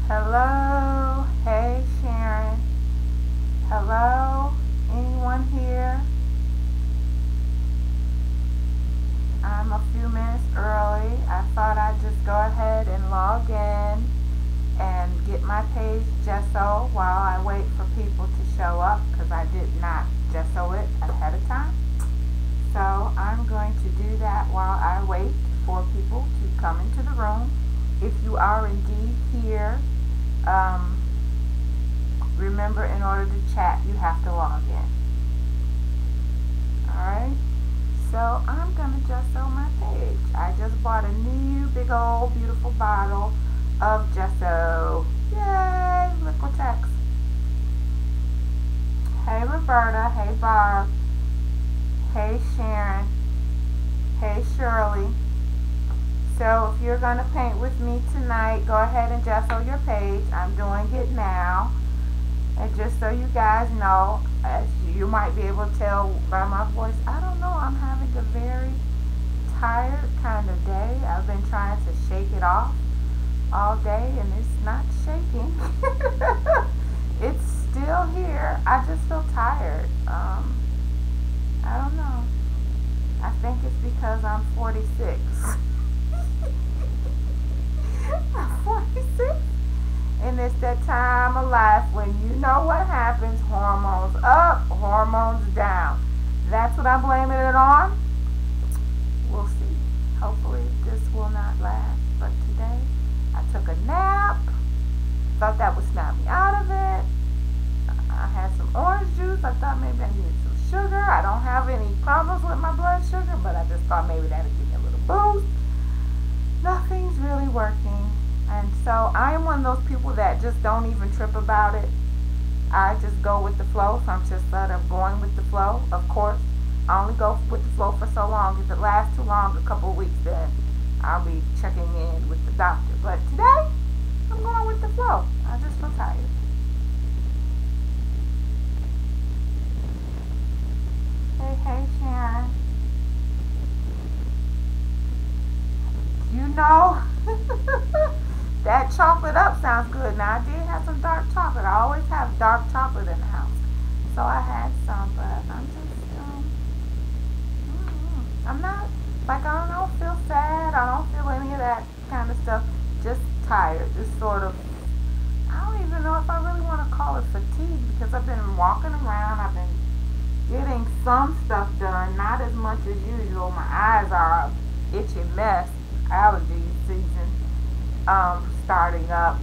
Hello. Hey, Sharon. Hello. Anyone here? I'm a few minutes early. I thought I'd just go ahead and log in and get my page gesso while I wait for people to show up because I did not gesso it ahead of time. So I'm going to do that while I wait for people to come into the room. If you are indeed here, remember, in order to chat, you have to log in. Alright, so I'm going to gesso my page. I just bought a new big old beautiful bottle of gesso. Yay, Liquitex. Hey Roberta, hey Barb, hey Sharon, hey Shirley. So if you're going to paint with me tonight, go ahead and gesso your page. I'm doing it now. And just so you guys know, as you might be able to tell by my voice, I don't know, I'm having a very tired kind of day. I've been trying to shake it off all day and it's not shaking. It's still here. I just feel tired. I don't know. I think it's because I'm 46. I'm 46. And it's that time of life when you know what happens. Hormones up, hormones down. That's what I'm blaming it on. We'll see. Hopefully this will not last. But today I took a nap. Thought that would snap me out of it. I had some orange juice. I thought maybe I needed some sugar. I don't have any problems with my blood sugar, but I just thought maybe that would give me a little boost. Nothing's really working. And so I am one of those people that just don't even trip about it. I just go with the flow. So I'm just sort of going with the flow. Of course, I only go with the flow for so long. If it lasts too long, a couple of weeks, then I'll be checking in with the doctor. But today, I'm going with the flow. I just feel tired. Hey, Sharon. You know, that chocolate up sounds good. Now, I did have some dark chocolate. I always have dark chocolate in the house. So I had some, but I'm just, I'm not, like, I don't feel sad. I don't feel any of that kind of stuff. Just tired. Just sort of, I don't even know if I really want to call it fatigue because I've been walking around. I've been getting some stuff done. Not as much as usual. My eyes are a itchy mess. Allergy season starting up.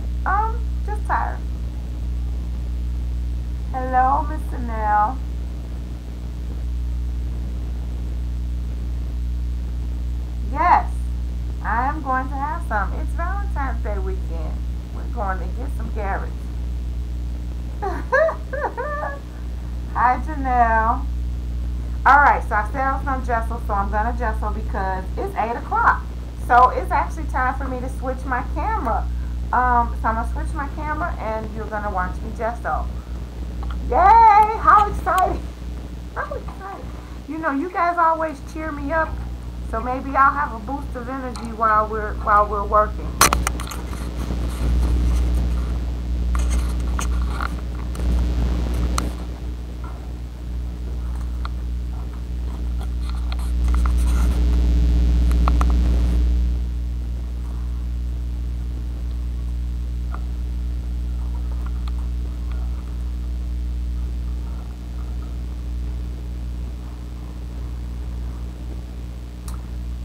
Just tired. Hello, Mr. Nell. Yes, I am going to have some. It's Valentine's Day weekend. We're going to get some carrots. Hi, Janelle. Alright, so I said I was going to gesso, so I'm going to gesso because it's 8 o'clock. So it's actually time for me to switch my camera. So I'm going to switch my camera and you're going to watch me gesso. Yay! How exciting! How exciting! You know, you guys always cheer me up. So maybe I'll have a boost of energy while we're working.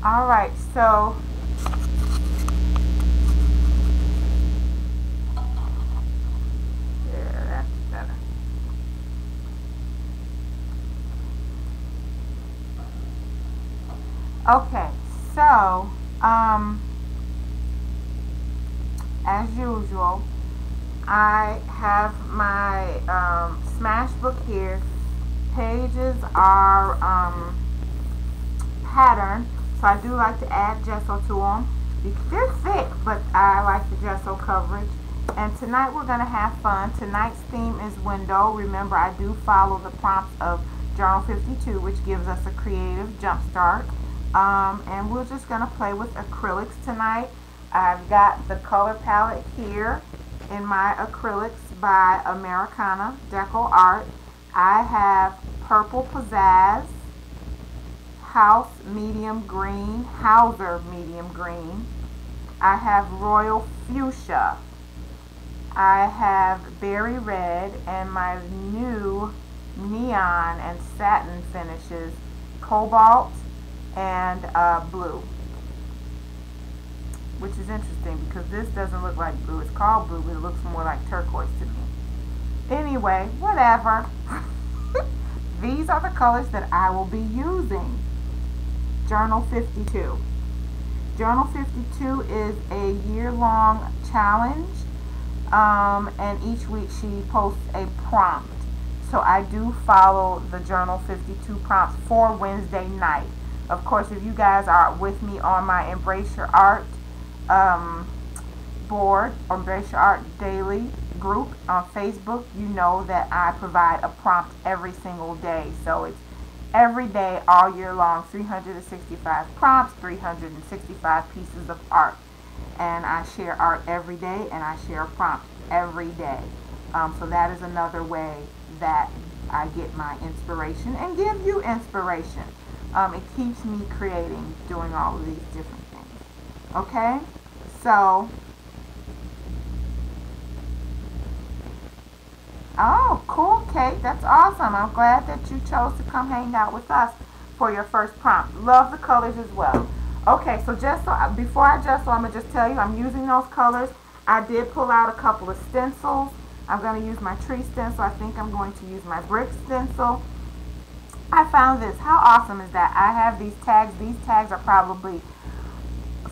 Alright, so yeah, that's better. Okay, so as usual, I have my Smash book here. Pages are patterned. So I do like to add gesso to them. They're thick, but I like the gesso coverage. And tonight we're going to have fun. Tonight's theme is window. Remember, I do follow the prompts of Journal 52, which gives us a creative jump start. And we're just going to play with acrylics tonight. I've got the color palette here. in my acrylics by Americana Deco Art. I have Purple Pizzazz, House Medium Green, Hauser Medium Green. I have Royal Fuchsia. I have Berry Red, and my new neon and satin finishes, Cobalt and Blue. Which is interesting because this doesn't look like blue. It's called blue, but it looks more like turquoise to me. Anyway, whatever. These are the colors that I will be using. Journal 52. Journal 52 is a year-long challenge, and each week she posts a prompt. So I do follow the Journal 52 prompts for Wednesday night. Of course, if you guys are with me on my Embrace Your Art board, or Embrace Your Art Daily group on Facebook, you know that I provide a prompt every single day. So it's every day, all year long, 365 prompts, 365 pieces of art. And I share art every day, and I share a prompt every day. So that is another way that I get my inspiration and give you inspiration. It keeps me creating, doing all of these different things. Okay? So, oh, cool, Kate. That's awesome. I'm glad that you chose to come hang out with us for your first prompt. Love the colors as well. Okay, so before I gesso, I'm going to just tell you I'm using those colors. I did pull out a couple of stencils. I'm going to use my tree stencil. I think I'm going to use my brick stencil. I found this. How awesome is that? I have these tags. These tags are probably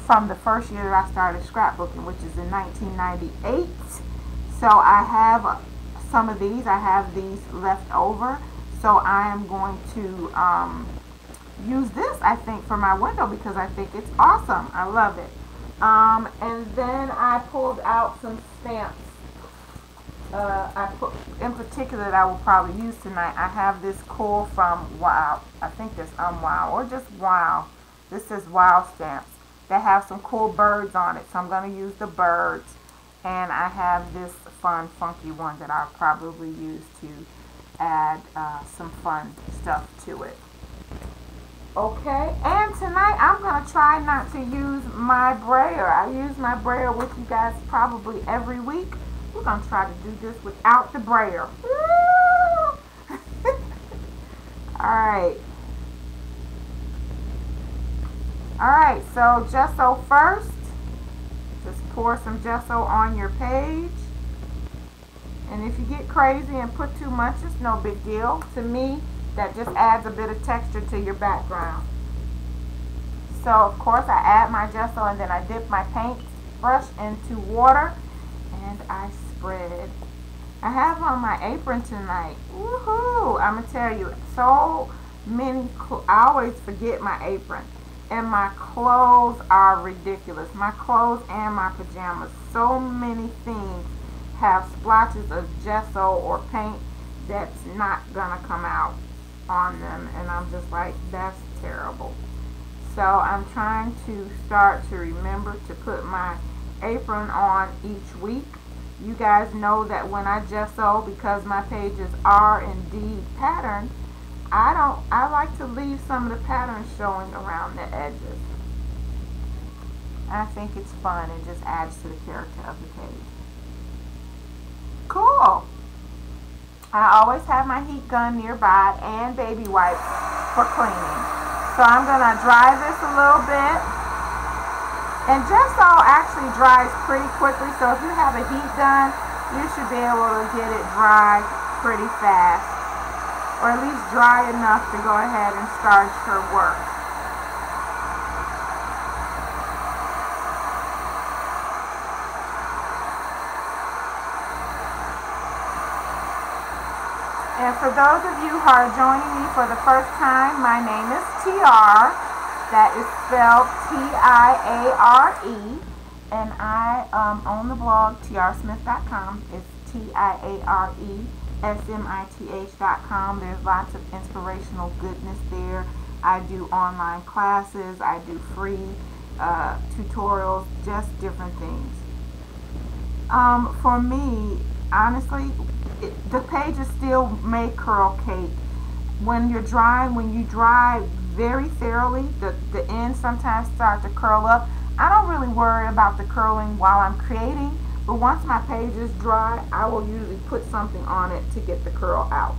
from the first year that I started scrapbooking, which is in 1998. So I have some of these. I have these left over. So I am going to use this, I think, for my window because I think it's awesome. I love it. And then I pulled out some stamps. In particular that I will probably use tonight. I have this cool from Wow. I think this Wow or just Wow. This says Wow stamps. They have some cool birds on it, so I'm going to use the birds. And I have this fun, funky one that I'll probably use to add some fun stuff to it. Okay, and tonight I'm going to try not to use my brayer. I use my brayer with you guys probably every week. We're going to try to do this without the brayer. Alright. Alright, so gesso first. Just pour some gesso on your page. And if you get crazy and put too much, it's no big deal. To me, that just adds a bit of texture to your background. So, of course, I add my gesso and then I dip my paint brush into water and I spread. I have on my apron tonight. Woohoo! I'm going to tell you, so many, I always forget my apron. And my clothes are ridiculous. My clothes and my pajamas. So many things have splotches of gesso or paint that's not going to come out on them. And I'm just like, that's terrible. So I'm trying to start to remember to put my apron on each week. You guys know that when I gesso, because my pages are indeed patterned, I like to leave some of the patterns showing around the edges. I think it's fun. It just adds to the character of the page. Cool. I always have my heat gun nearby and baby wipes for cleaning. So I'm going to dry this a little bit. And gesso actually dries pretty quickly. So if you have a heat gun, you should be able to get it dry pretty fast. Or at least dry enough to go ahead and start your work. And for those of you who are joining me for the first time, my name is Tiare. That is spelled T-I-A-R-E. And I own the blog, tiaresmith.com. It's TIARESMITH.com. There's lots of inspirational goodness there. I do online classes. I do free tutorials, just different things. For me, honestly, the pages still may curl, Kate. When you're drying, when you dry very thoroughly, the ends sometimes start to curl up. I don't really worry about the curling while I'm creating, but once my page is dry, I will usually put something on it to get the curl out.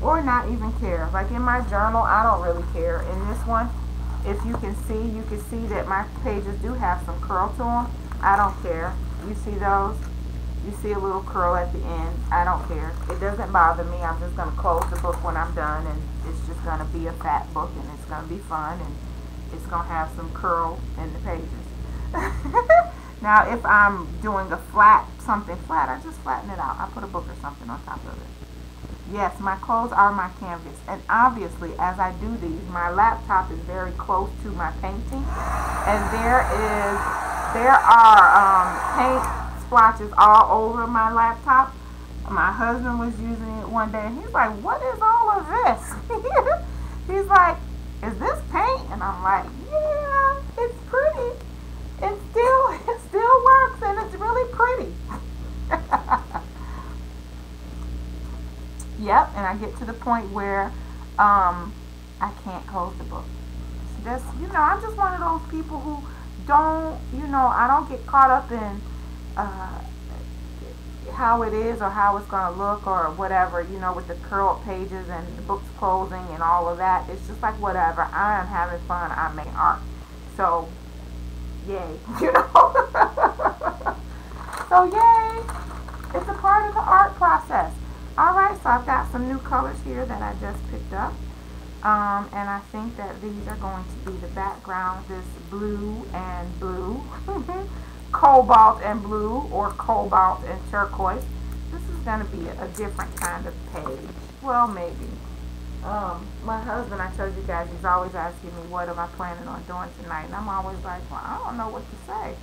Or not even care. Like in my journal, I don't really care. In this one, if you can see that my pages do have some curl to them. I don't care. You see those? You see a little curl at the end. I don't care. It doesn't bother me. I'm just going to close the book when I'm done, and it's just going to be a fat book, and it's going to be fun, and it's going to have some curl in the pages. Now, if I'm doing a flat, something flat, I just flatten it out. I put a book or something on top of it. Yes, my clothes are my canvas, and obviously as I do these, my laptop is very close to my painting, and there are paint splotches all over my laptop. My husband was using it one day, and he's like, "What is all of this?" He's like, "Is this paint?" And I'm like, "Yeah, it's pretty. It still works, and it's really pretty." Yep, and I get to the point where I can't close the book. Just, I'm just one of those people who don't, I don't get caught up in how it is or how it's going to look or whatever, with the curled pages and the books closing and all of that. It's just like whatever. I am having fun. I'm making art. So, yay, So, yay. It's a part of the art process. Alright, so I've got some new colors here that I just picked up. And I think that these are going to be the background, this blue and blue, cobalt and blue, or cobalt and turquoise. This is going to be a different kind of page. Well, maybe. My husband, I told you guys, he's always asking me, what am I planning on doing tonight? And I'm always like, well, I don't know what to say.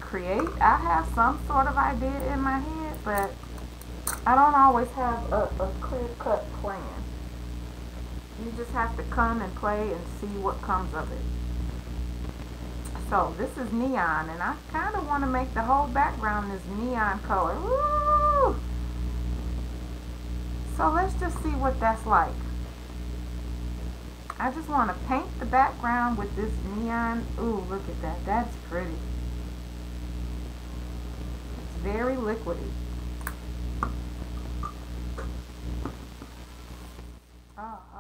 Create. I have some sort of idea in my head, but I don't always have a clear-cut plan. You just have to come and play and see what comes of it. So this is neon, and I kind of want to make the whole background this neon color. Woo! So let's just see what that's like. I just want to paint the background with this neon. Ooh, look at that. That's pretty. It's very liquidy.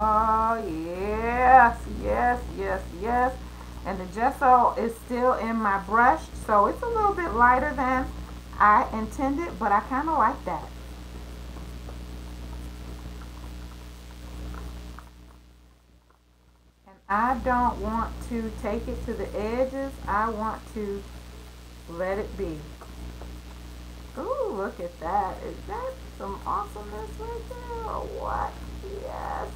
Oh, yes, yes, yes, yes. And the gesso is still in my brush, so it's a little bit lighter than I intended, but I kind of like that. And I don't want to take it to the edges. I want to let it be. Ooh, look at that. Is that some awesomeness right there, or what? Yes.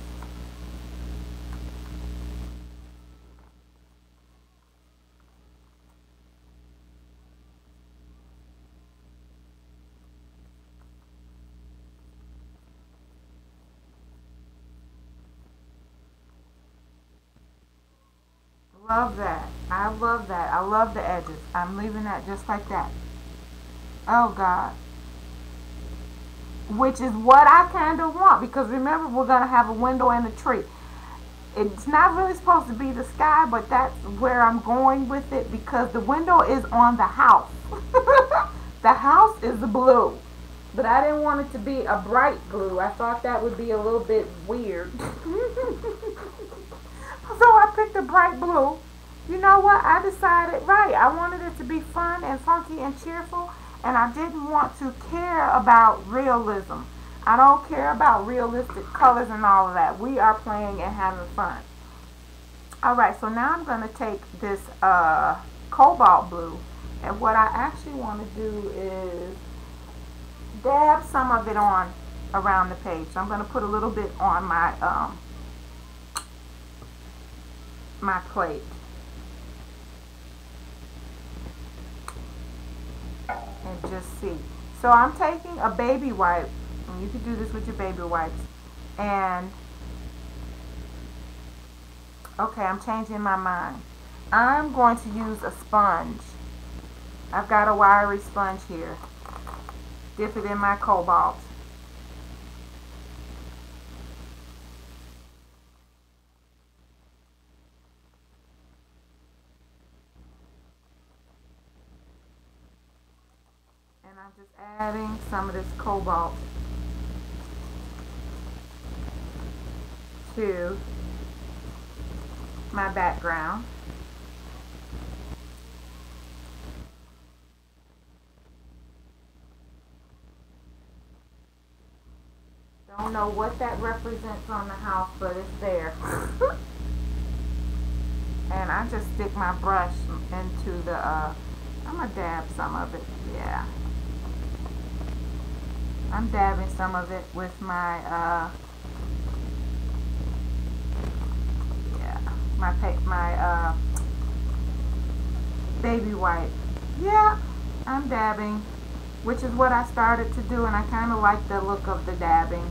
Love that. I love that. I love the edges. I'm leaving that just like that. Oh, God. Which is what I kind of want, because remember, we're going to have a window and a tree. It's not really supposed to be the sky, but that's where I'm going with it, because the window is on the house. The house is the blue, but I didn't want it to be a bright blue. I thought that would be a little bit weird. So I picked a bright blue. You know what? I decided, right, I wanted it to be fun and funky and cheerful, and I didn't want to care about realism. I don't care about realistic colors and all of that. We are playing and having fun. Alright, so now I'm going to take this cobalt blue, and what I actually want to do is dab some of it on around the page. So I'm going to put a little bit on my my plate. And just see. So I'm taking a baby wipe, and you can do this with your baby wipes, and okay, I'm changing my mind. I'm going to use a sponge, I've got a wiry sponge here. Dip it in my cobalt. And I'm just adding some of this cobalt to my background. Don't know what that represents on the house, but it's there. And I just stick my brush into the, I'm gonna dab some of it, yeah. I'm dabbing some of it with my, my baby wipe. Yeah, I'm dabbing, which is what I started to do, and I kind of like the look of the dabbing.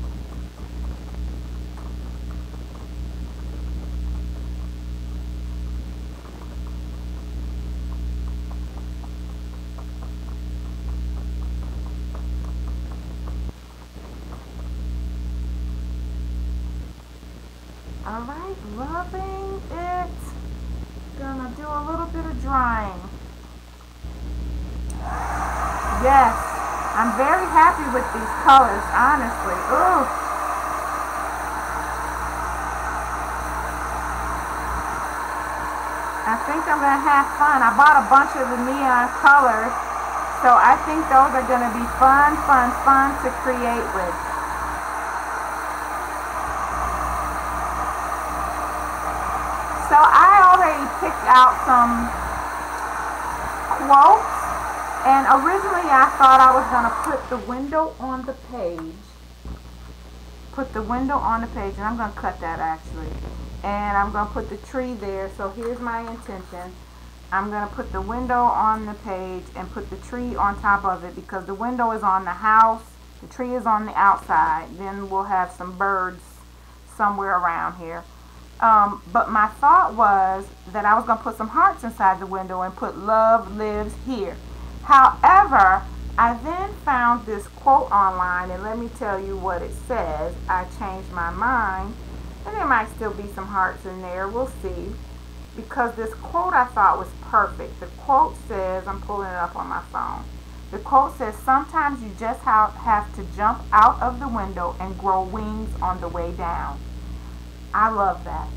Alright, loving it. Gonna do a little bit of drying. Yes, I'm very happy with these colors, honestly. Ooh. I think I'm gonna have fun. I bought a bunch of the neon colors, so I think those are gonna be fun to create with. So I already picked out some quotes, and originally I thought I was going to put the window on the page. And I'm going to cut that actually. And I'm going to put the tree there, so here's my intention. I'm going to put the window on the page and put the tree on top of it, because the window is on the house, the tree is on the outside. Then we'll have some birds somewhere around here. But my thought was that I was going to put some hearts inside the window and put "Love lives here." However, I then found this quote online, and let me tell you what it says. I changed my mind, and there might still be some hearts in there. We'll see. Because this quote I thought was perfect. The quote says, I'm pulling it up on my phone. The quote says, "Sometimes you just have to jump out of the window and grow wings on the way down." I love that.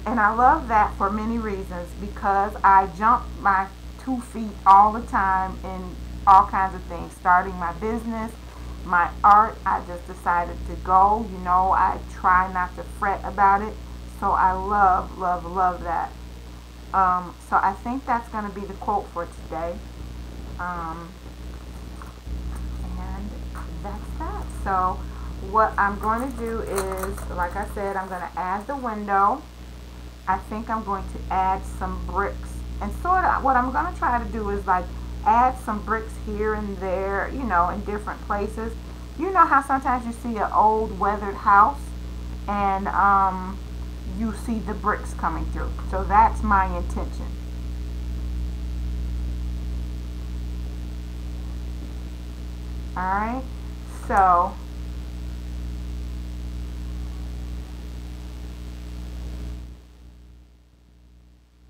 And I love that for many reasons, because I jump my 2 feet all the time in all kinds of things. Starting my business, my art, I just decided to go. You know, I try not to fret about it. So I love that. So I think that's going to be the quote for today. And that's that. So what I'm going to do is, like I said, I'm going to add the window. I think I'm going to add some bricks. And sort of what I'm going to try to do is like add some bricks here and there, you know, in different places. You know how sometimes you see an old weathered house and you see the bricks coming through. So that's my intention. Alright, so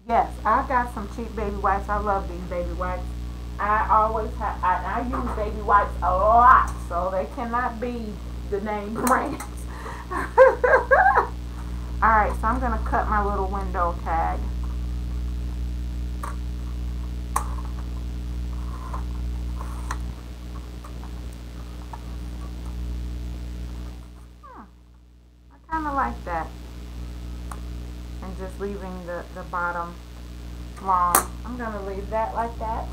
yes, I got some cheap baby wipes. I love these baby wipes. I always have, I use baby wipes a lot, so they cannot be the name brands. Alright, so I'm going to cut my little window tag. I kind of like that. And just leaving the bottom long. I'm going to leave that like that.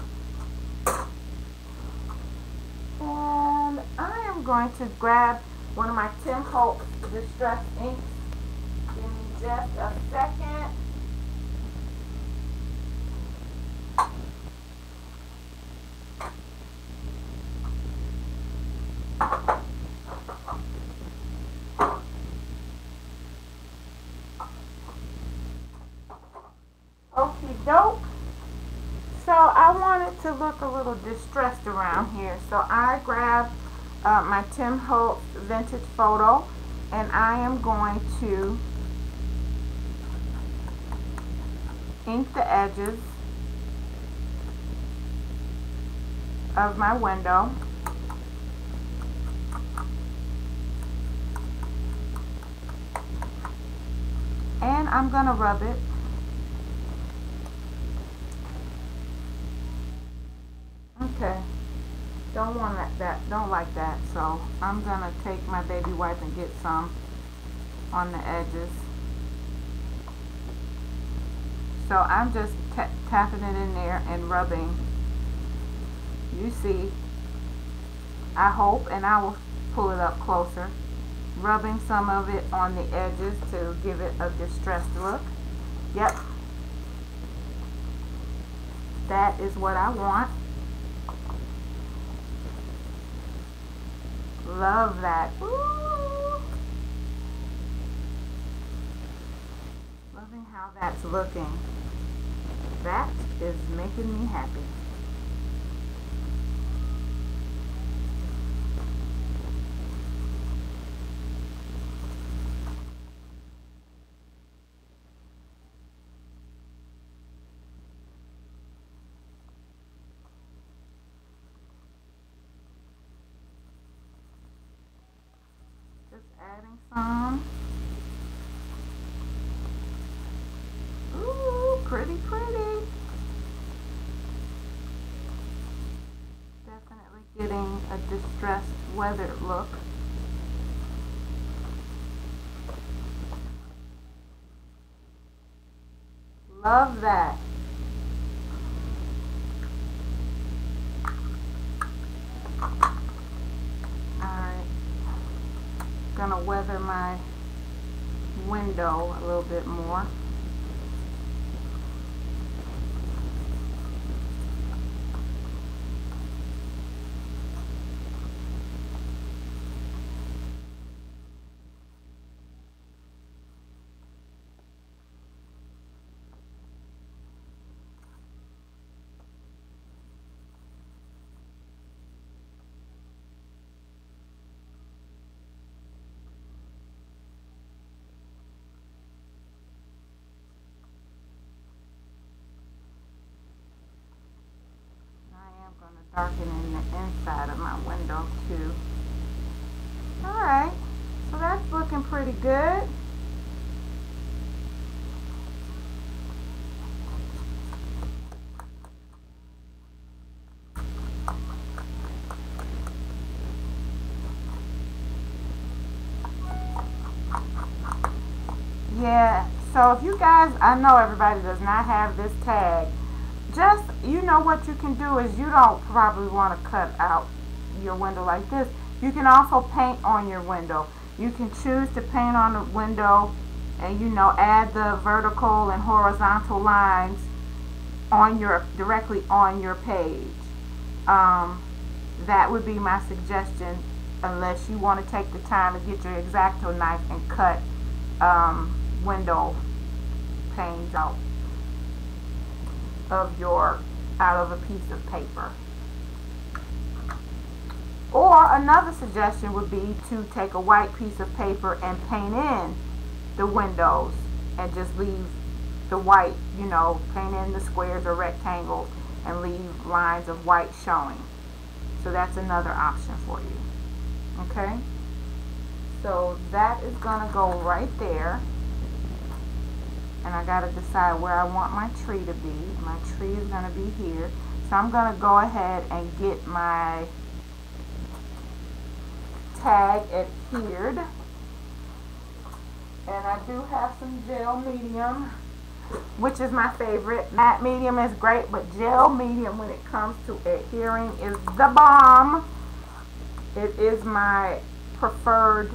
And I am going to grab one of my Tim Holtz Distress inks. Give me just a second. Okie doke. So I I want it to look a little distressed around here. So I grabbed my Tim Holtz Vintage Photo, and I am going to ink the edges of my window. And I'm going to rub it. Okay. Don't want that. Don't like that. So I'm going to take my baby wipe and get some on the edges. So I'm just tapping it in there and rubbing. You see, I hope, and I will pull it up closer, rubbing some of it on the edges to give it a distressed look. Yep, that is what I want. Love that. Ooh. Loving how that's looking. That is making me happy. Just adding some. Ooh, pretty, pretty. Definitely getting a distressed, weathered look. Love that. Alright. Gonna weather my window a little bit more. I'm going to darken in the inside of my window too. Alright, so that's looking pretty good. Yeah, so if you guys, I know everybody does not have this tag. Just, you know what you can do is you don't probably want to cut out your window like this. You can also paint on your window. You can choose to paint on the window and, you know, add the vertical and horizontal lines on your, directly on your page. That would be my suggestion, unless you want to take the time to get your X-Acto knife and cut window panes out of a piece of paper. Or another suggestion would be to take a white piece of paper and paint in the windows and just leave the white, you know, paint in the squares or rectangles and leave lines of white showing. So that's another option for you. Okay? So that is going to go right there. And I got to decide where I want my tree to be. My tree is going to be here. So I'm going to go ahead and get my tag adhered. And I do have some gel medium, which is my favorite. Matte medium is great, but gel medium when it comes to adhering is the bomb. It is my preferred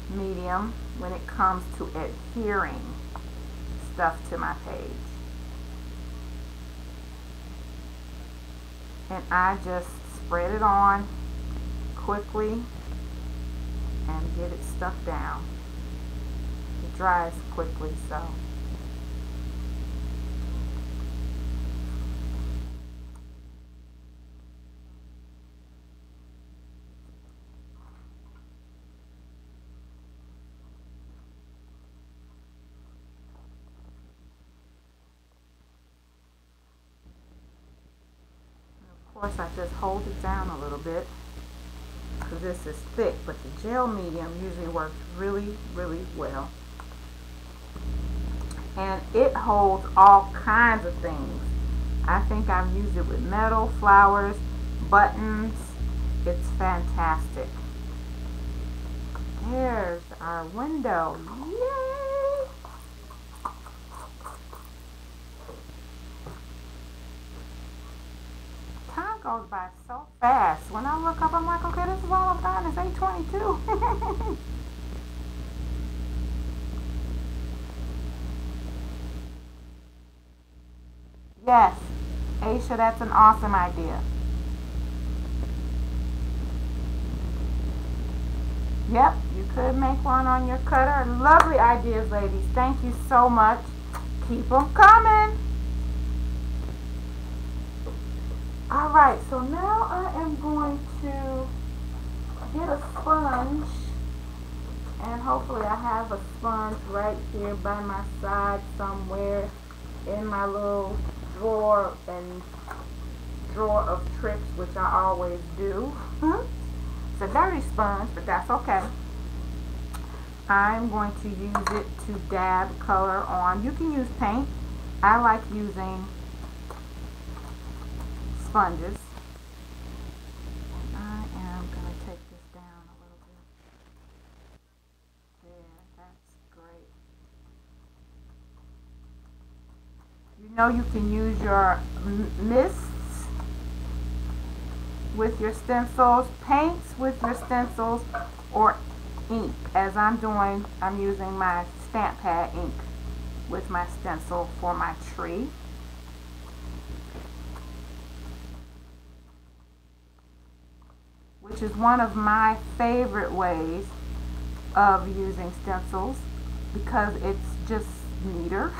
medium when it comes to adhering stuff to my page. And I just spread it on quickly and get it stuck down. It dries quickly, so course, I just hold it down a little bit because this is thick, but the gel medium usually works really, really well. And it holds all kinds of things. I think I've used it with metal, flowers, buttons. It's fantastic. There's our window. Yay! Time goes by so fast. When I look up, I'm like, okay, this is all I've done. It's 8:22. Yes, Aisha, that's an awesome idea. Yep, you could make one on your cutter. Lovely ideas, ladies. Thank you so much. Keep them coming. Alright, so now I am going to get a sponge, and hopefully I have a sponge right here by my side somewhere in my little drawer of tricks, which I always do. It's a dirty sponge, but that's okay. I'm going to use it to dab color on. You can use paint. I like using sponges. I am going to take this down a little bit. There, that's great. You know, you can use your mists with your stencils, paints with your stencils, or ink. As I'm doing, I'm using my stamp pad ink with my stencil for my tree. Which is one of my favorite ways of using stencils because it's just neater.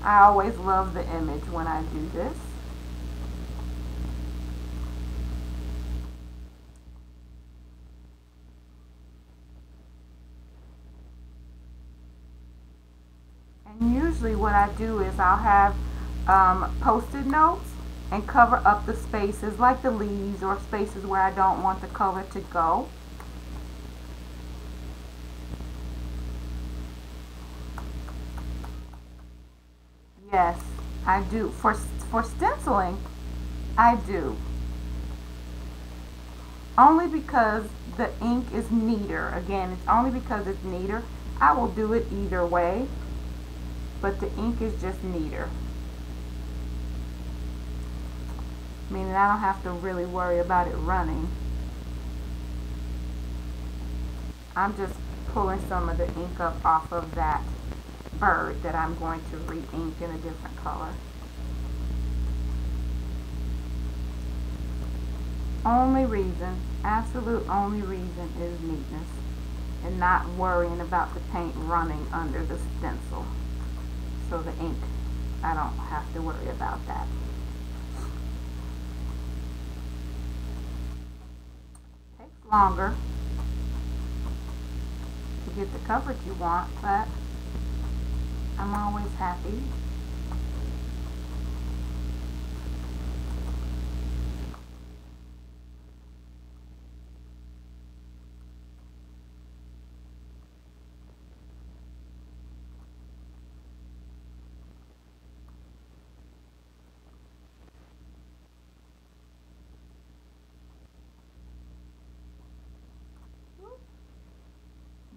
I always love the image when I do this. And usually what I do is I'll have post-it notes and cover up the spaces like the leaves or spaces where I don't want the color to go. Yes, I do. For stenciling, I do. Only because the ink is neater. Again, it's only because it's neater. I will do it either way, but the ink is just neater. Meaning I don't have to really worry about it running. I'm just pulling some of the ink up off of that bird that I'm going to re-ink in a different color. Only reason, absolute only reason is neatness and not worrying about the paint running under the stencil. So the ink, I don't have to worry about that. Takes longer to get the coverage you want, but I'm always happy.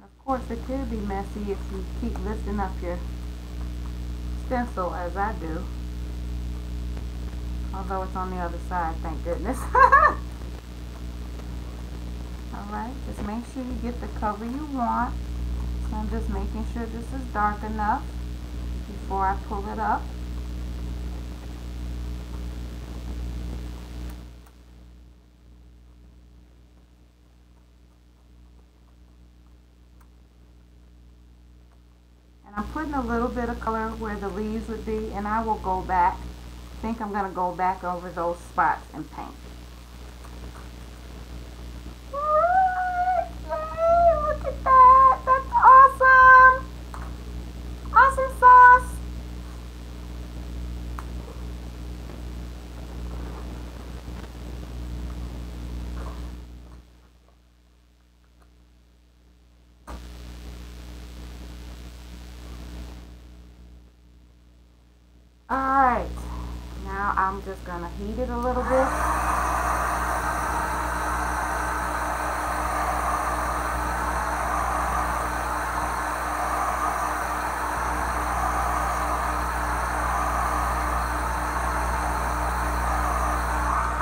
Of course, it could be messy if you keep lifting up your stencil as I do. Although it's on the other side, thank goodness. Alright, just make sure you get the cover you want. So I'm just making sure this is dark enough before I pull it up. And I'm putting a little bit of color where the leaves would be, and I will go back. I think I'm going to go back over those spots and paint. Yay, look at that. That's awesome. Awesome sauce. now I'm just going to heat it a little bit.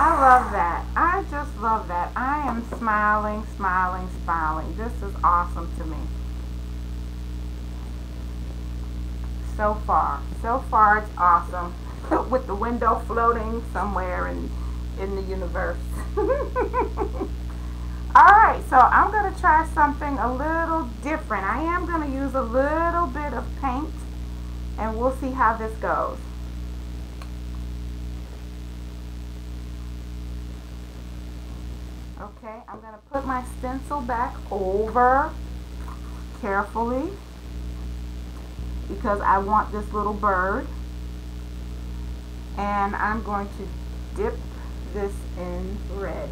I love that. I just love that. I am smiling, smiling, smiling. This is awesome to me. So far it's awesome. With the window floating somewhere in the universe. Alright, so I'm going to try something a little different. I am going to use a little bit of paint, and we'll see how this goes. Okay, I'm going to put my stencil back over carefully because I want this little bird. And I'm going to dip this in red.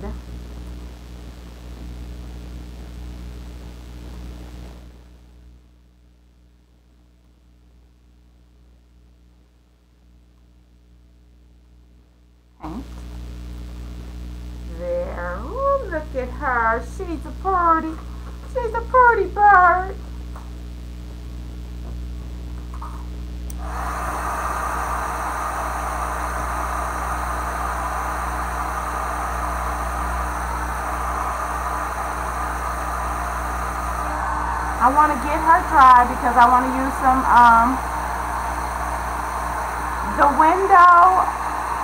Paint. There. Ooh, look at her. She's a pretty bird. I want to get her dry because I want to use some, the window,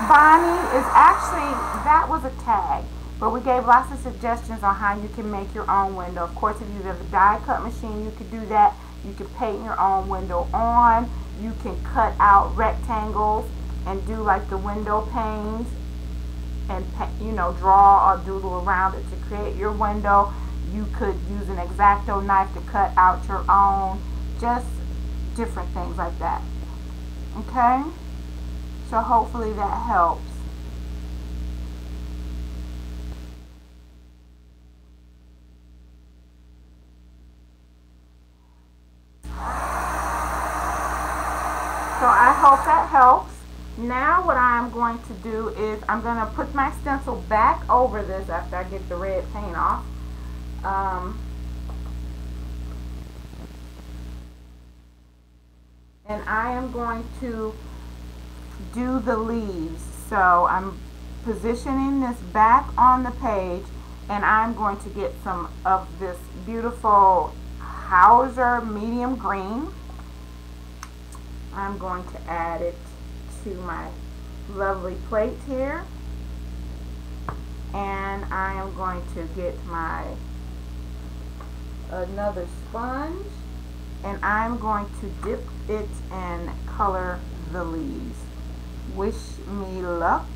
Bonnie, is actually, that was a tag, but we gave lots of suggestions on how you can make your own window. Of course, if you have a die cut machine, you could do that. You can paint your own window on. You can cut out rectangles and do like the window panes and, you know, draw or doodle around it to create your window. You could use an X-Acto knife to cut out your own, just different things like that. Okay? So hopefully that helps. So I hope that helps. Now what I'm going to do is I'm going to put my stencil back over this after I get the red paint off. And I am going to do the leaves. So I'm positioning this back on the page, and I'm going to get some of this beautiful Hauser medium green. I'm going to add it to my lovely plate here, and I am going to get my another sponge, and I'm going to dip it and color the leaves. Wish me luck.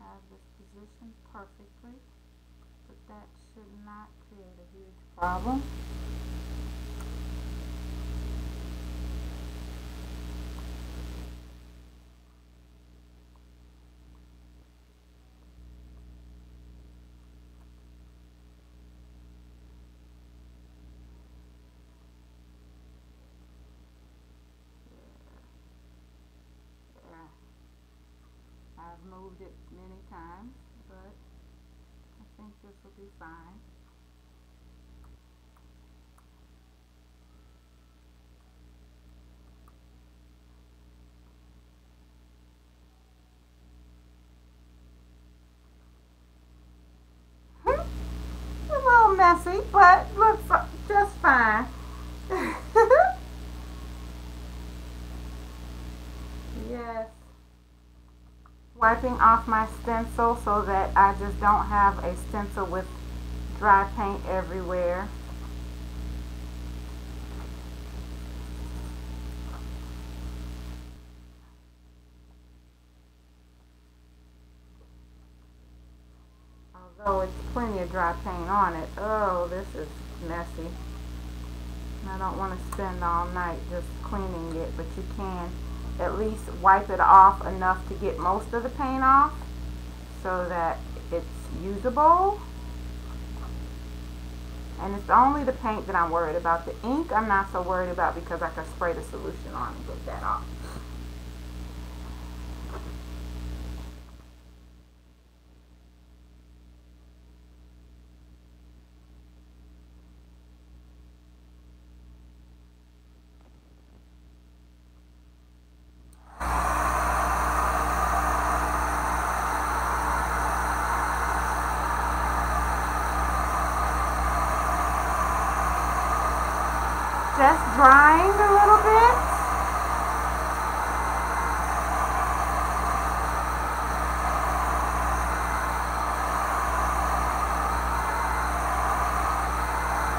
Have this positioned perfectly, but that should not create a huge problem. I've moved it many times, but I think this will be fine. A little messy, but looks just fine. Yes. Wiping off my stencil so that I just don't have a stencil with dry paint everywhere. Although it's plenty of dry paint on it. Oh, this is messy. I don't want to spend all night just cleaning it, but you can at least wipe it off enough to get most of the paint off so that it's usable. And it's only the paint that I'm worried about. The ink I'm not so worried about because I can spray the solution on and get that off. Just drying a little bit.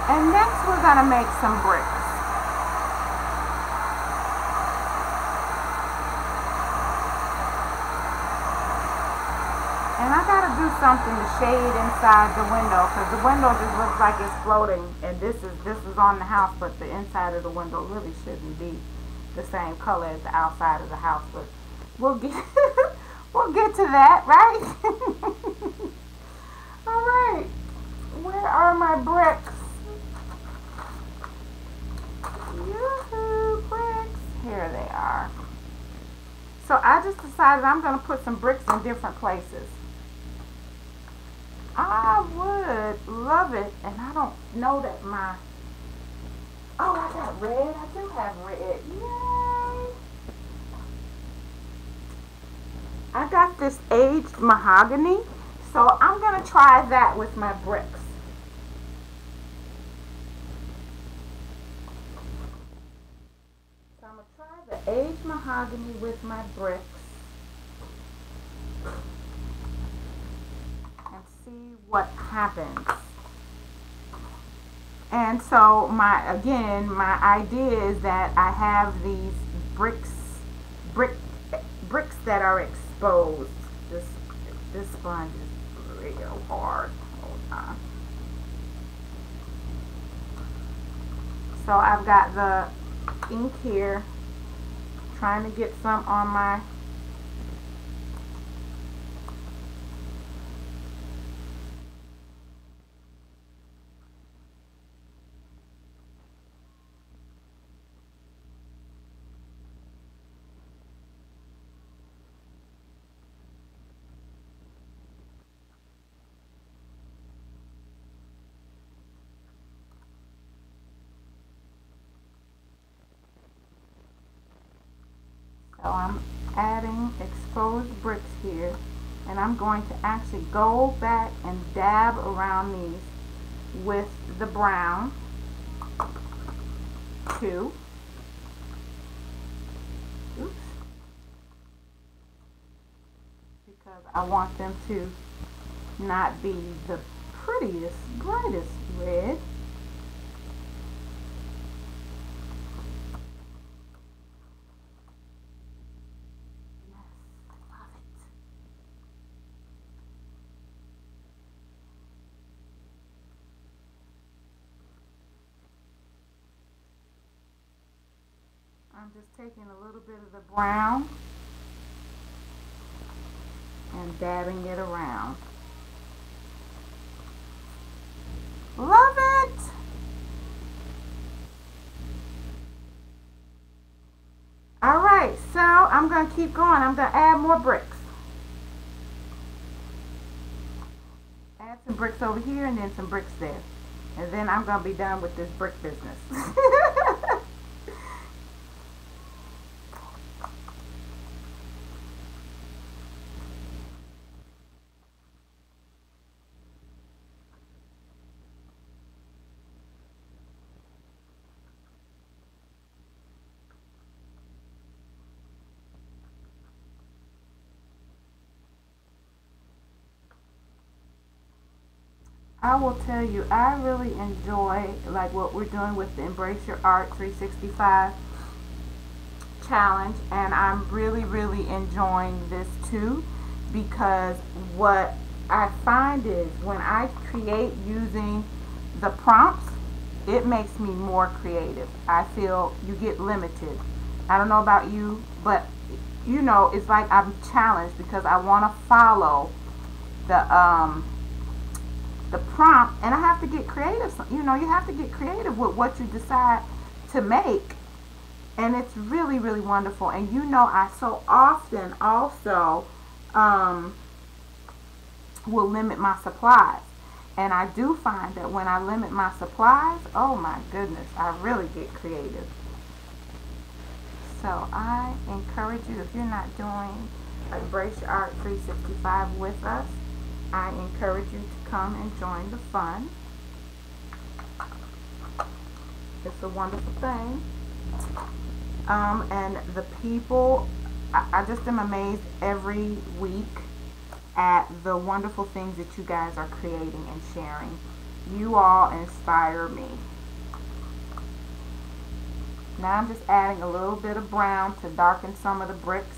And next we're going to make some bricks. And I got to do something to shade inside the window because the window just looks like it's floating, and this is on the house, but the inside of the window really shouldn't be the same color as the outside of the house, but we'll get we'll get to that, right? All right. Where are my bricks? Yoo-hoo, bricks. Here they are. So I just decided I'm going to put some bricks in different places. I would love it, and I don't know that my... Oh, I got red. I do have red. Yay! I got this aged mahogany, so I'm going to try that with my bricks. So I'm going to try the aged mahogany with my bricks. See what happens. And so my idea is that I have these bricks that are exposed. This sponge is real hard. Hold on. So I've got the ink here, trying to get some on my So I'm adding exposed bricks here, and I'm going to actually go back and dab around these with the brown too. Oops. Because I want them to not be the prettiest, brightest red. I'm just taking a little bit of the brown and dabbing it around. Love it! Alright, so I'm going to keep going. I'm going to add more bricks. Add some bricks over here and then some bricks there. And then I'm going to be done with this brick business. I will tell you, I really enjoy like what we're doing with the Embrace Your Art 365 challenge, and I'm really enjoying this too, because what I find is when I create using the prompts, it makes me more creative. I feel you get limited. I don't know about you, but you know, it's like I'm challenged because I want to follow the the prompt, and I have to get creative. You know, you have to get creative with what you decide to make, and it's really wonderful. And you know, I so often also um, will limit my supplies, and I do find that when I limit my supplies, oh my goodness, I really get creative. So I encourage you, if you're not doing Embrace Your Art 365 with us, I encourage you to come and join the fun. It's a wonderful thing. And the people, I just am amazed every week at the wonderful things that you guys are creating and sharing. You all inspire me. Now I'm just adding a little bit of brown to darken some of the bricks.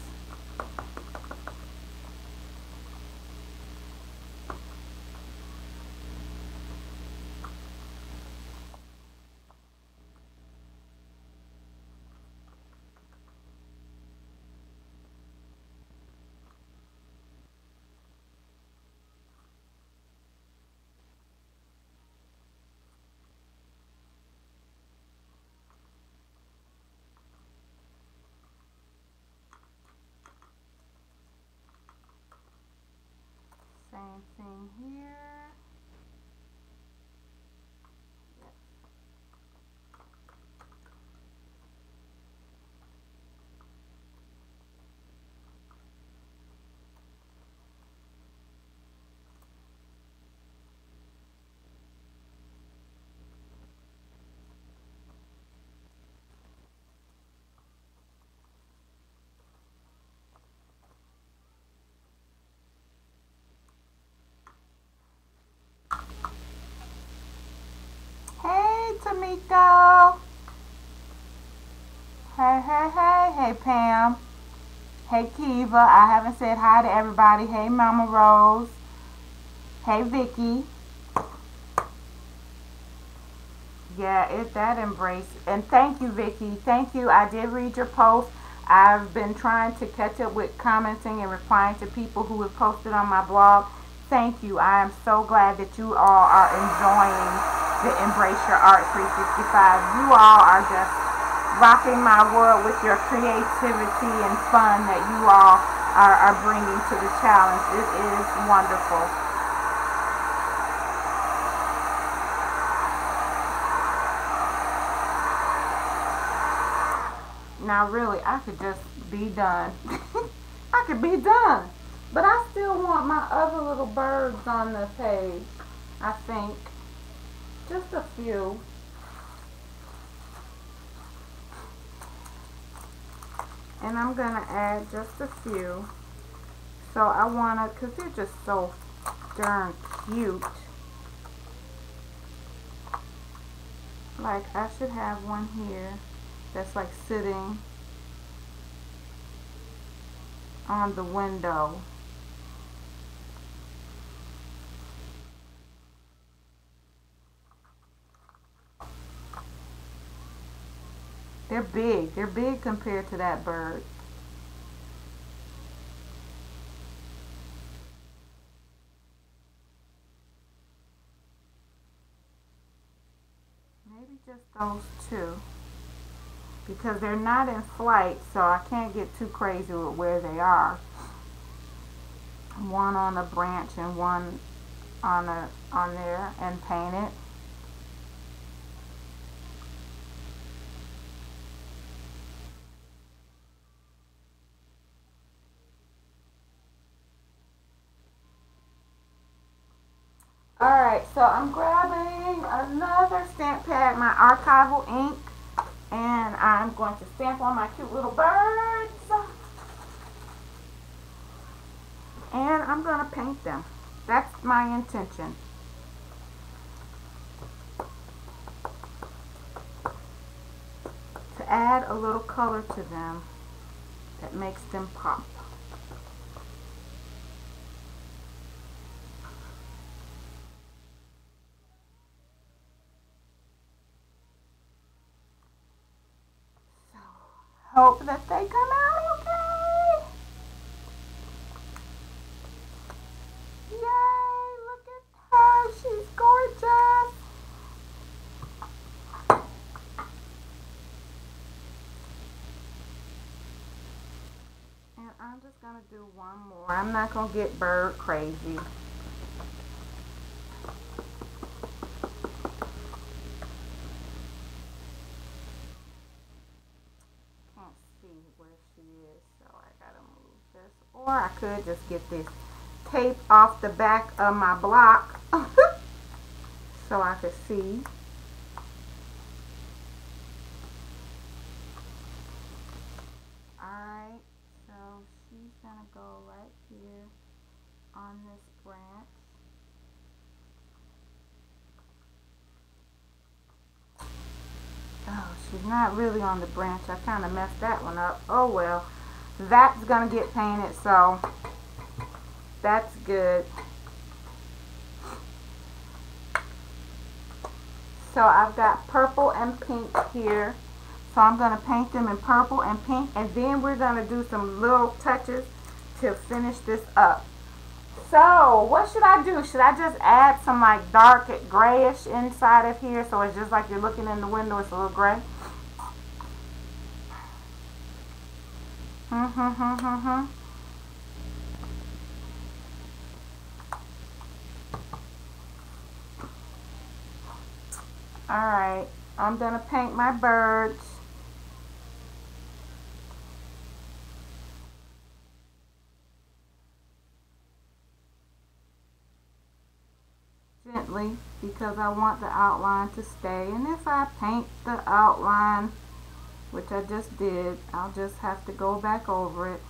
Same thing here. Hey, Tamiko. Hey, Pam. Hey, Kiva. I haven't said hi to everybody. Hey, Mama Rose. Hey, Vicky. Yeah, that embrace. And thank you, Vicky. Thank you. I did read your post. I've been trying to catch up with commenting and replying to people who have posted on my blog. Thank you. I am so glad that you all are enjoying the Embrace Your Art 365. You all are just rocking my world with your creativity and fun that you all are bringing to the challenge. It is wonderful. Now, really, I could just be done. I could be done. But I still want my other little birds on the page. I think. Just a few. And I'm going to add just a few. So I want to, because they're just so darn cute. Like, I should have one here that's like sitting on the window. They're big. They're big compared to that bird. Maybe just those two, because they're not in flight, so I can't get too crazy with where they are. One on a branch and one on there, and paint it. Alright, so I'm grabbing another stamp pad, my archival ink, and I'm going to stamp on my cute little birds. And I'm going to paint them. That's my intention. add a little color to them that makes them pop. So, hope that they come out okay. Yay, look at her. She's gorgeous. And I'm just going to do one more. I'm not going to get bird crazy. Can't see where she is, so I got to move this. Or I could just get this tape off the back of my block so I could see. Alright, so she's going to go right here on this branch. Oh, she's not really on the branch. I kind of messed that one up. Oh well. That's going to get painted, so that's good. So I've got purple and pink here. So I'm going to paint them in purple and pink. And then we're going to do some little touches to finish this up. So what should I do? Should I just add some like dark grayish inside of here so it's just like you're looking in the window, it's a little gray? Alright, I'm going to paint my birds. Gently, because I want the outline to stay. And if I paint the outline, which I just did, I'll just have to go back over it.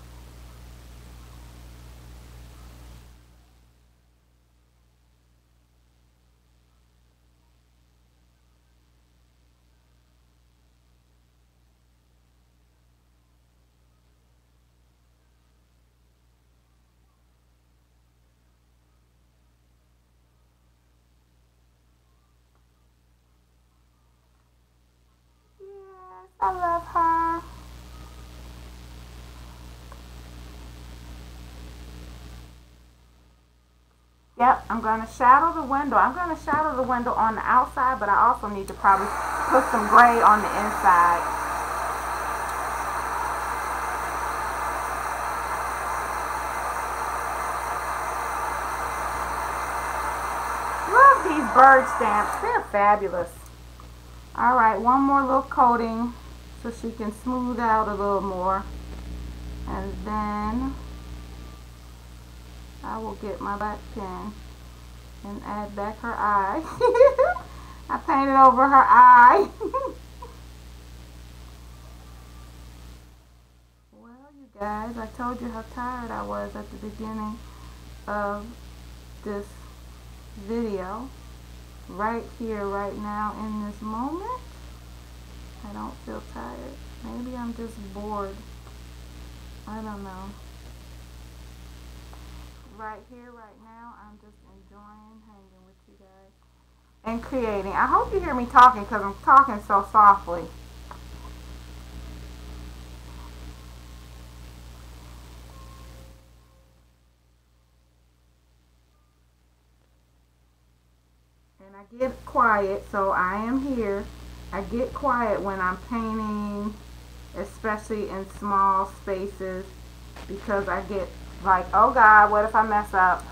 I love her. Yep, I'm going to shadow the window. I'm going to shadow the window on the outside, but I also need to probably put some gray on the inside. Love these bird stamps. They're fabulous. Alright, one more little coating so she can smooth out a little more. And then I will get my black pen and add back her eye. I painted over her eye. Well, you guys, I told you how tired I was at the beginning of this video. Right here, right now, in this moment, I don't feel tired. Maybe I'm just bored. I don't know. Right here, right now, I'm just enjoying hanging with you guys and creating. I hope you hear me talking because I'm talking so softly. And I get quiet, so I am here. I get quiet when I'm painting, especially in small spaces, because I get like, oh God, what if I mess up?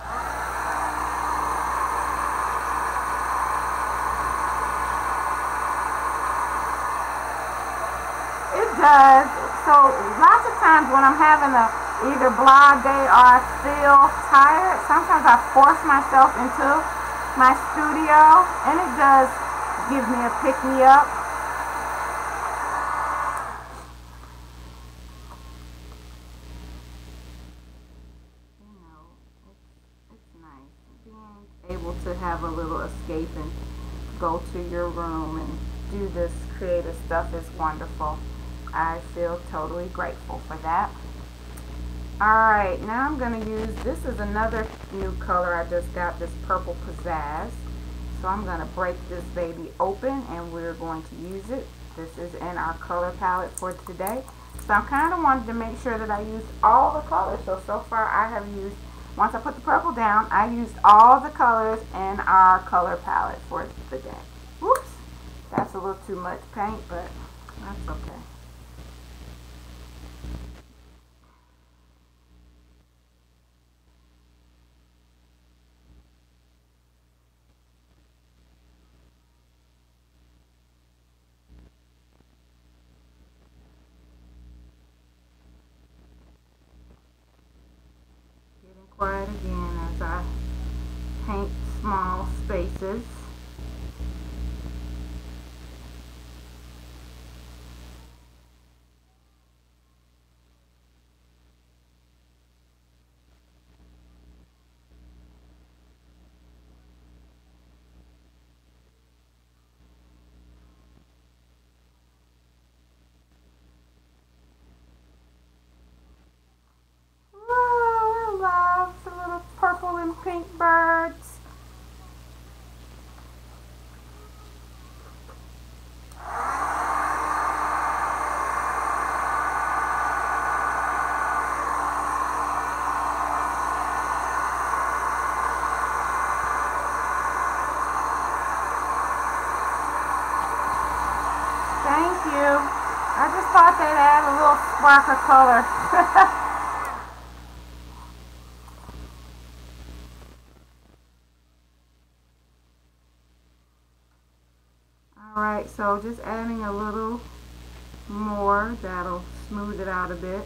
It does. So lots of times when I'm having a either blah day or I feel tired, sometimes I force myself into my studio, and it does give me a pick-me-up. You know, it's nice being able to have a little escape and go to your room and do this creative stuff is wonderful. I feel totally grateful for that. Alright, now I'm going to use, this is another new color I just got, this Purple Pizzazz. So I'm going to break this baby open and we're going to use it. This is in our color palette for today. So I kind of wanted to make sure that I used all the colors. So far I have used, once I put the purple down, I used all the colors in our color palette for the day. Whoops, that's a little too much paint, but that's okay. Getting quiet again as I paint small spaces. Oh, I love the little purple and pink birds. Thank you. I just thought they'd add a little spark of color. Alright, so just adding a little more, that'll smooth it out a bit.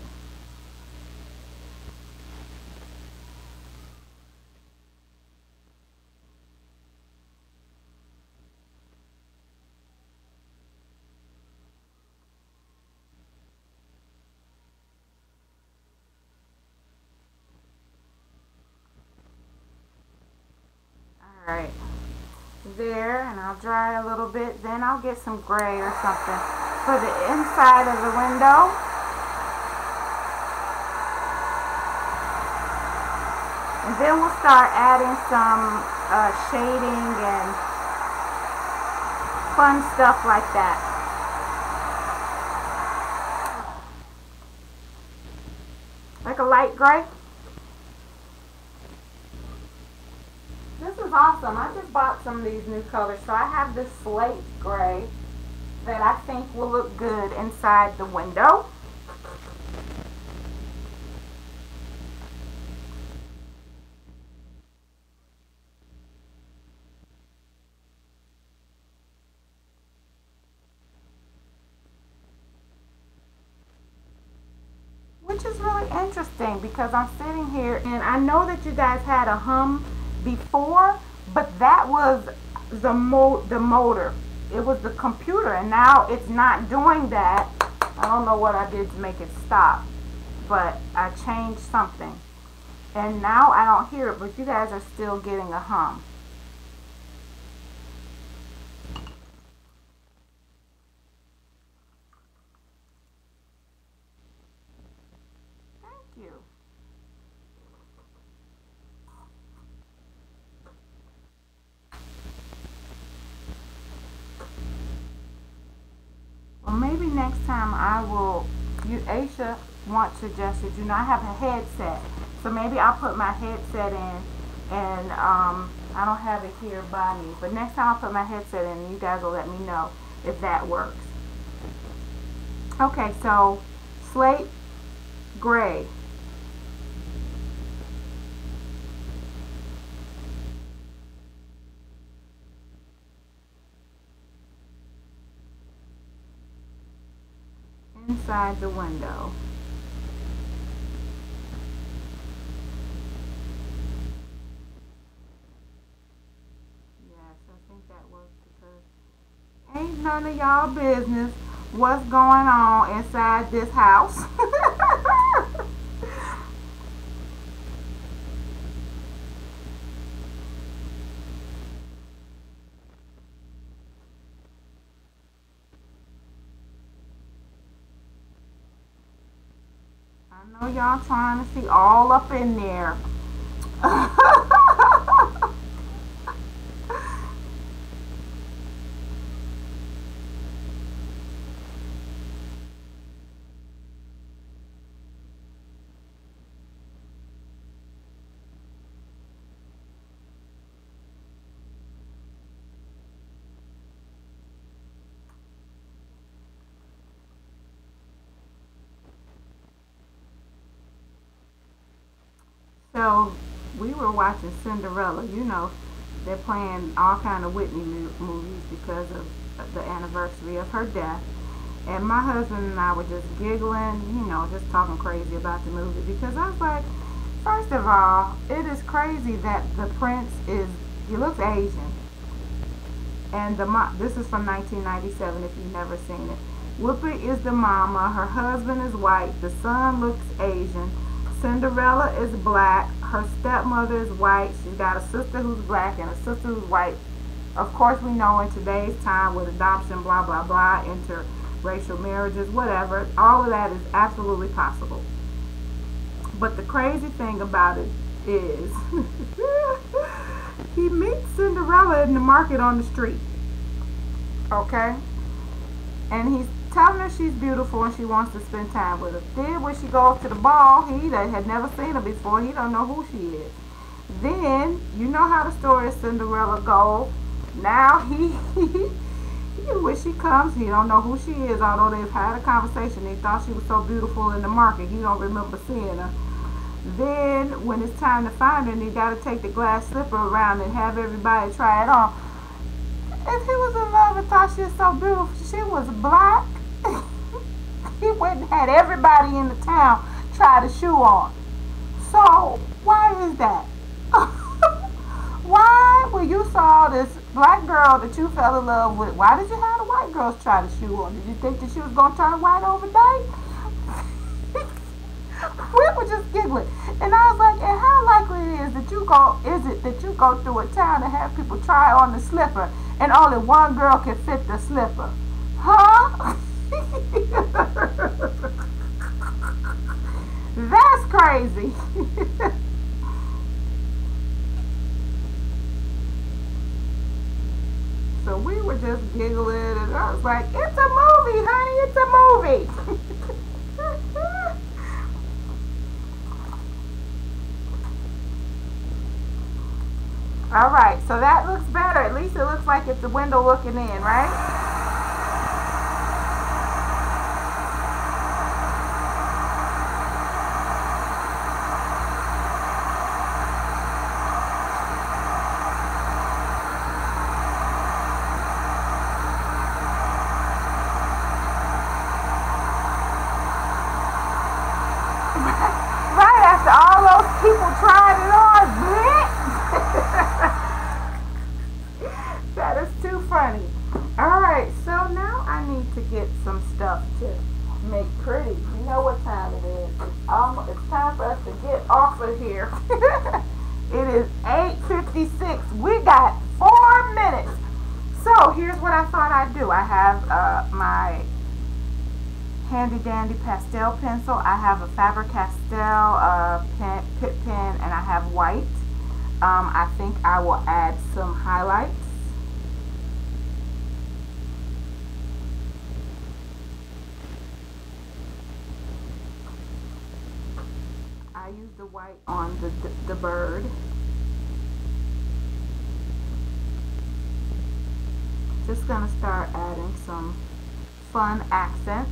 Alright, there, and I'll dry a little bit, then I'll get some gray or something for the inside of the window. And then we'll start adding some shading and fun stuff like that. Like a light gray. This is awesome. I just bought some of these new colors. So I have this slate gray that I think will look good inside the window. Which is really interesting because I'm sitting here and I know that you guys had a hum before, but that was the motor. It was the computer, and now it's not doing that. I don't know what I did to make it stop, but I changed something. And now I don't hear it, but you guys are still getting a hum. Thank you. Well, maybe next time I will, Aisha once suggested, I have a headset. So maybe I'll put my headset in and I don't have it here by me. But next time I'll put my headset in and you guys will let me know if that works. Okay, so slate gray. Inside the window. Yes, I think that works because ain't none of y'all business what's going on inside this house. I know y'all trying to see all up in there. So we were watching Cinderella. You know, they're playing all kind of Whitney movies because of the anniversary of her death. And my husband and I were just giggling, you know, just talking crazy about the movie because I was like, first of all, it is crazy that the prince is he looks Asian, and this is from 1997 if you've never seen it. Whoopi is the mama, her husband is white, the son looks Asian, Cinderella is black, her stepmother is white, she's got a sister who's black and a sister who's white. Of course, we know in today's time with adoption, blah, blah, blah, interracial marriages, whatever, all of that is absolutely possible. But the crazy thing about it is he meets Cinderella in the market on the street. Okay? And he's telling her she's beautiful and she wants to spend time with her. Then when she goes to the ball, he had never seen her before. He don't know who she is. Then, you know how the story of Cinderella goes. Now when she comes, he don't know who she is, although they've had a conversation. He thought she was so beautiful in the market. He don't remember seeing her. Then, when it's time to find her, and he got to take the glass slipper around and have everybody try it on. If he was in love and thought she was so beautiful, she was black, he went and had everybody in the town try the shoe on. So, why is that? Why, when you saw this black girl that you fell in love with, why did you have the white girls try the shoe on? Did you think that she was going to turn white overnight? We were just giggling, and I was like, and how likely is it that you go through a town and have people try on the slipper and only one girl can fit the slipper? Huh? That's crazy. So we were just giggling, and I was like, it's a movie, honey, it's a movie. All right, so that looks better. At least it looks like it's a window looking in, right? Right after all those people tried it on, that is too funny. Alright, so now I need to get some stuff to make pretty. You know what time it is. It's time for us to get off of here. It is 8:56. We got 4 minutes. So here's what I thought I'd do. I have my handy dandy pastel pencil. I have a Faber-Castell Pitt pen, and I have white. I think I will add some highlights. I use the white on the bird. Just gonna start adding some fun accents.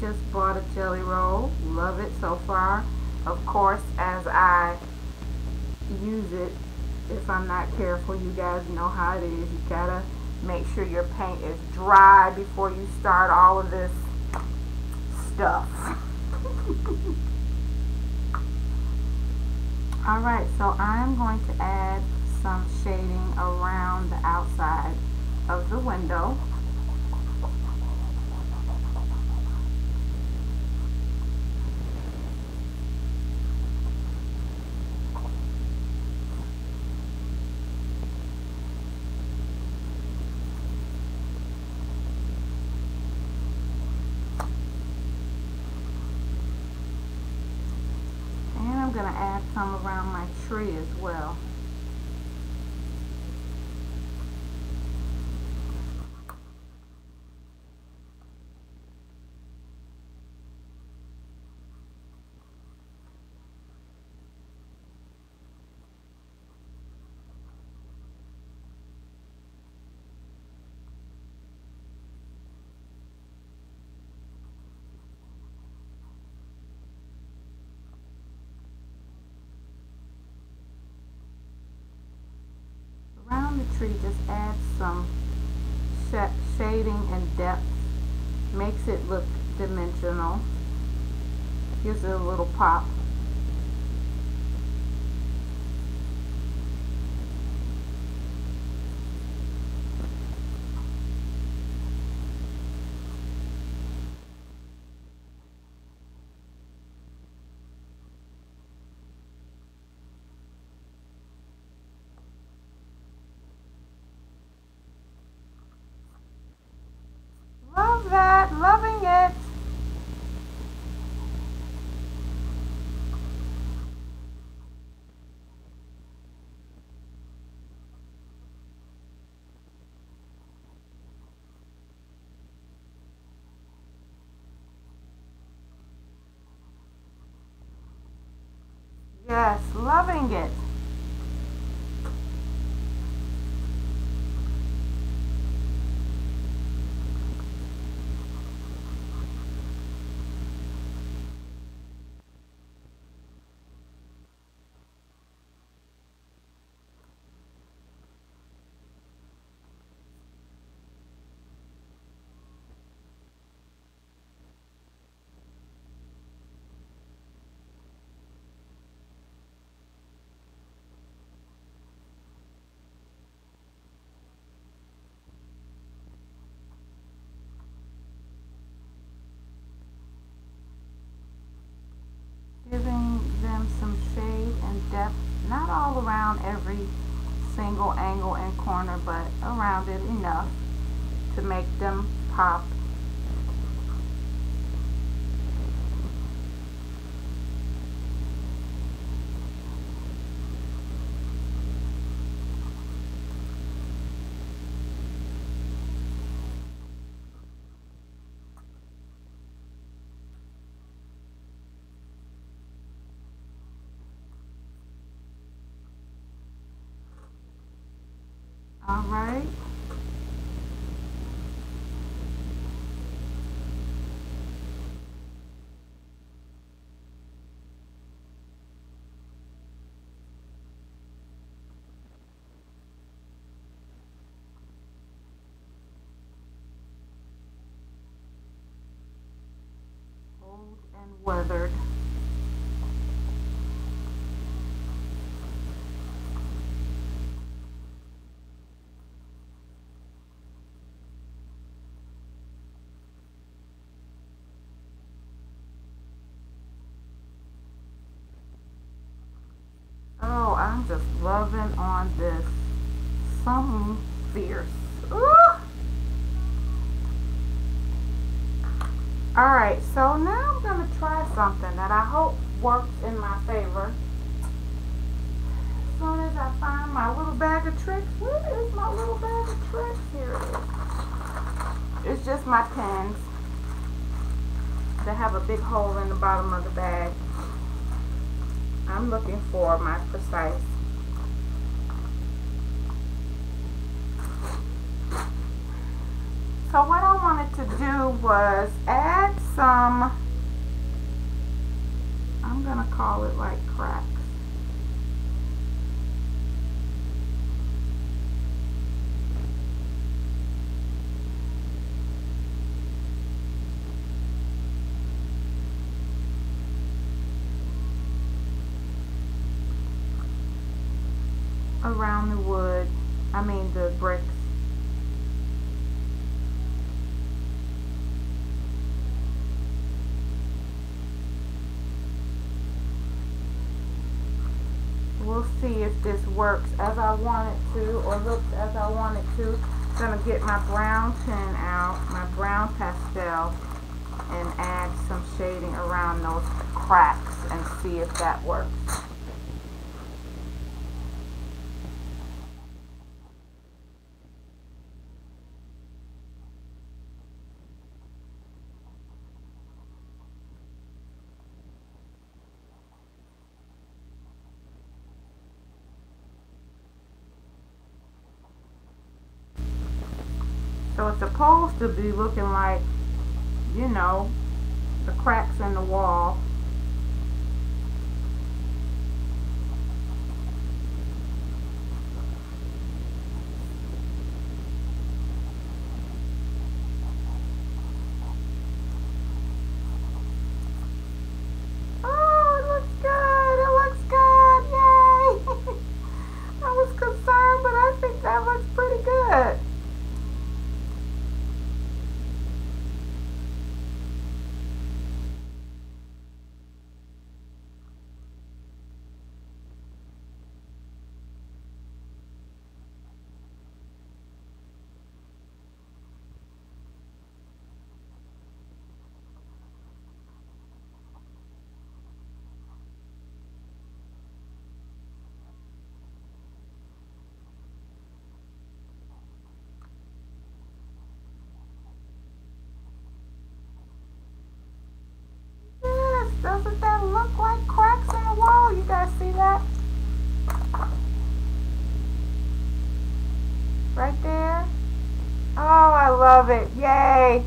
Just bought a jelly roll. Love it so far. Of course, as I use it, if I'm not careful, you guys know how it is. You gotta make sure your paint is dry before you start all of this stuff. Alright, so I'm going to add some shading around the outside of the window. to add some around my tree as well. Around the tree, just add some shading and depth. Makes it look dimensional. Gives it a little pop. Love that, loving it. Yes, loving it. Giving them some shade and depth, not all around every single angle and corner, but around it enough to make them pop. All right. Old and weathered. Oh, I'm just loving on this. Something fierce. Ooh. Alright, so now I'm going to try something that I hope works in my favor. As soon as I find my little bag of tricks, where is my little bag of tricks? Here it is. It's just my pens. They have a big hole in the bottom of the bag. I'm looking for my precise. So what I wanted to do was add some, I'm going to call it like cracks. Around the wood, the bricks. We'll see if this works as I want it to, or looks as I want it to. I'm gonna get my brown pen out, my brown pastel, and add some shading around those cracks and see if that works. So it's supposed to be looking like, you know, the cracks in the wall. Oh, it looks good. It looks good. Yay. I was concerned, but I think that looks pretty good. Yes, doesn't that look like cracks in the wall? You guys see that? Right there. Oh, I love it. Yay.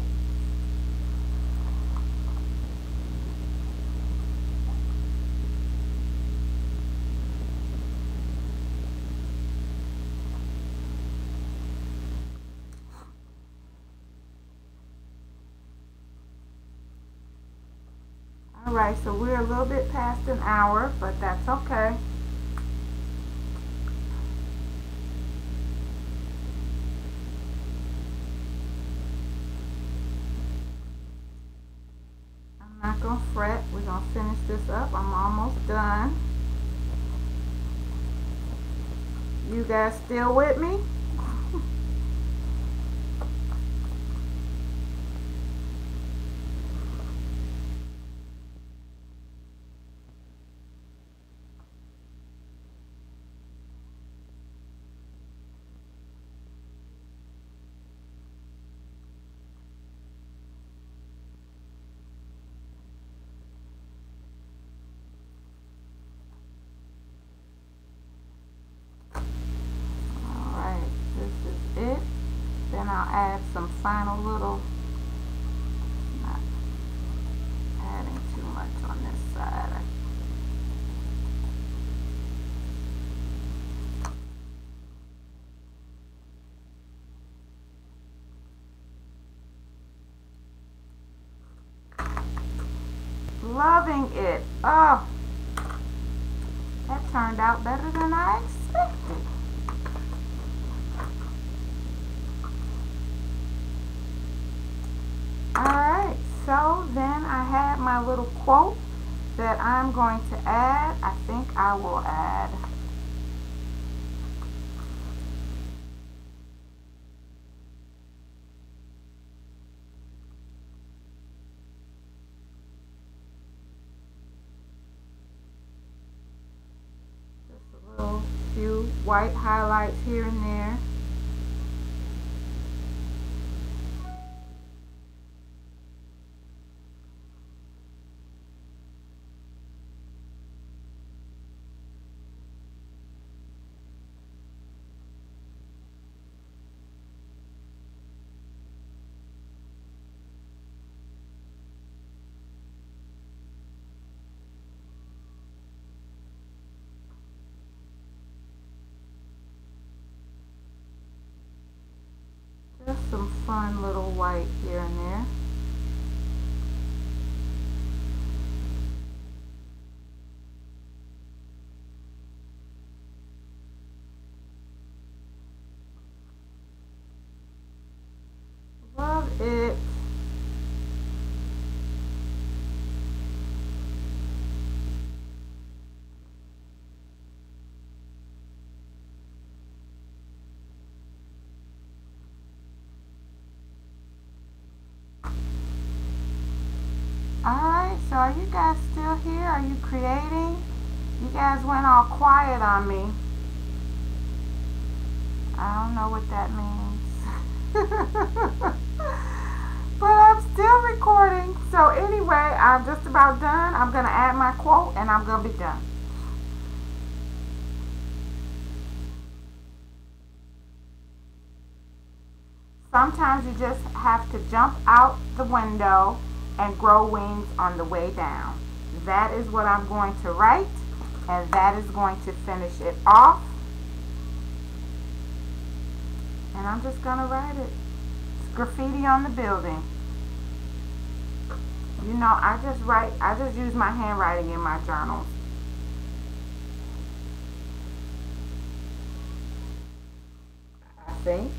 Alright, so we're a little bit past an hour, but that's okay. I'm not going to fret. We're going to finish this up. I'm almost done. You guys still with me? Alright, this is it. Then I'll add some final little, not adding too much on this side. Loving it. Oh, that turned out better than I expected. Alright, so then I had my little quote that I'm going to add. I think I will add just a little few white highlights here and there. Just some fun little white here and there. Love it. Alright, so are you guys still here? Are you creating? You guys went all quiet on me. I don't know what that means. But I'm still recording. So anyway, I'm just about done. I'm going to add my quote and I'm going to be done. Sometimes you just have to jump out the window and grow wings on the way down. That is what I'm going to write, and that is going to finish it off. And I'm just going to write it. It's graffiti on the building. You know, I just use my handwriting in my journals. I think.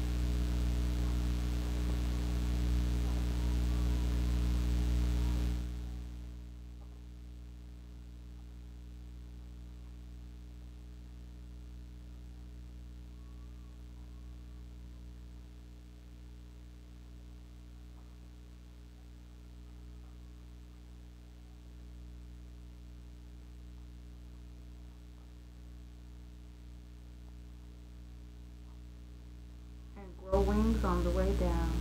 And grow wings on the way down.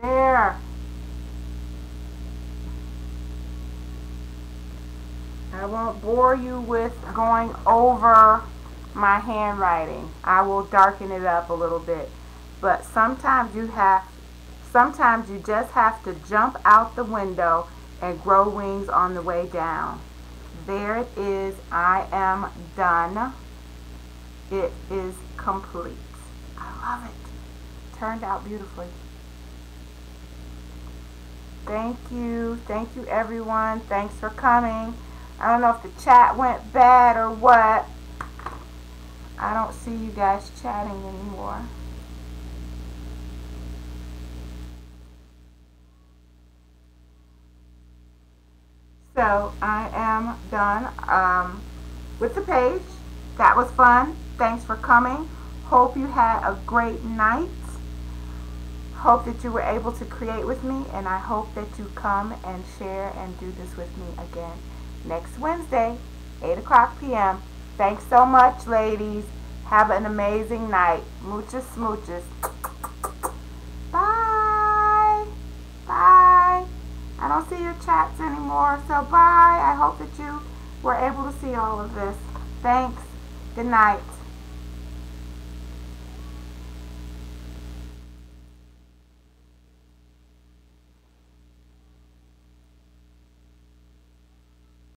There. I won't bore you with going over my handwriting. I will darken it up a little bit. But sometimes you just have to jump out the window and grow wings on the way down. There it is. I am done. It is complete. I love it. Turned out beautifully. Thank you. Thank you, everyone. Thanks for coming. I don't know if the chat went bad or what. I don't see you guys chatting anymore. So I am done with the page. That was fun. Thanks for coming. Hope you had a great night. Hope that you were able to create with me, and I hope that you come and share and do this with me again next Wednesday, 8 o'clock p.m. Thanks so much, ladies. Have an amazing night. Mooches, smooches. Bye. Bye. I don't see your chats anymore, so bye. I hope that you were able to see all of this. Thanks. Good night.